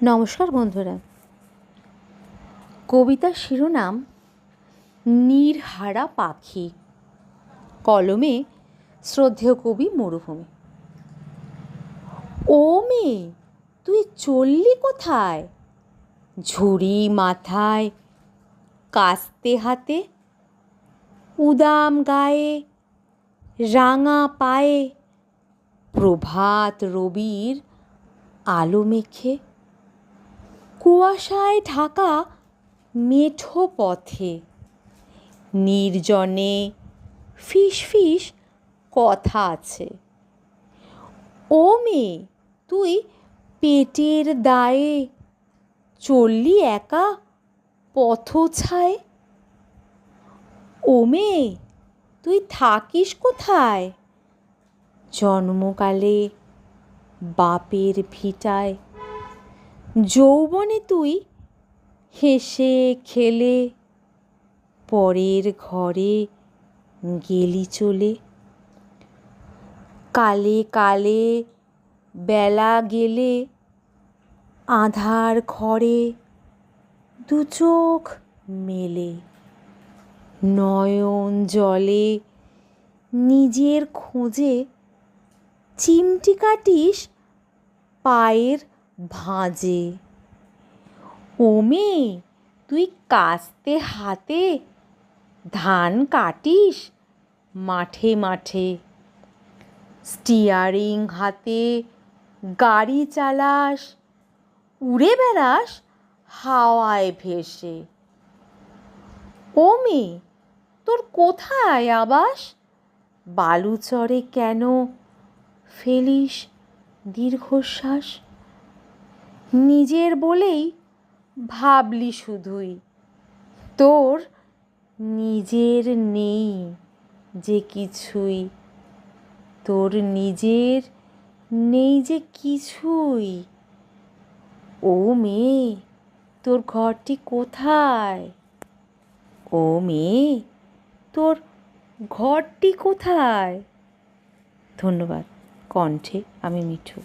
নমস্কার বন্ধুরা। কবিতার শিরোনাম নীরহারা পাখি, কলমে শ্রদ্ধেয় কবি মরুভূমি। ও মেয়ে, তুই চললি কোথায়? ঝুড়ি মাথায়, কাস্তে হাতে, উদাম গায়ে, রাঙা পায়ে, প্রভাত রবির আলো মেখে, কুয়াশায় ঢাকা মেঠো পথে, নির্জনে ফিস ফিস কথা আছে। ও মেয়ে, তুই পেটের দায়ে চললি একা পথছায়ে? ও মেয়ে, তুই থাকিস কোথায়? জন্মকালে বাপের ভিটায়, যৌবনে তুই হেসে খেলে পরের ঘরে গেলি চলে। কালে কালে বেলা গেলে আঁধার ঘরে দু চোখ মেলে, নয়ন জলে নিজের খোঁজে চিমটি কাটিস পায়ের ভাঁজে। ও মেয়ে, তুই কাস্তে হাতে ধান কাটিস মাঠে মাঠে, স্টিয়ারিং হাতে গাড়ি চালাস, উড়ে বেড়াস হাওয়ায় ভেসে। ও মেয়ে, তোর কোথায় আবাস? বালুচরে কেন ফেলিস দীর্ঘশ্বাস? নিজের বলেই ভাবলি শুধুই, তোর নিজের নেই যে কিছুই, তোর নিজের নেই যে কিছুই। ও মেয়ে, তোর ঘরটি কোথায়? ও মেয়ে, তোর ঘরটি কোথায়? ধন্যবাদ। কণ্ঠে আমি মিঠু।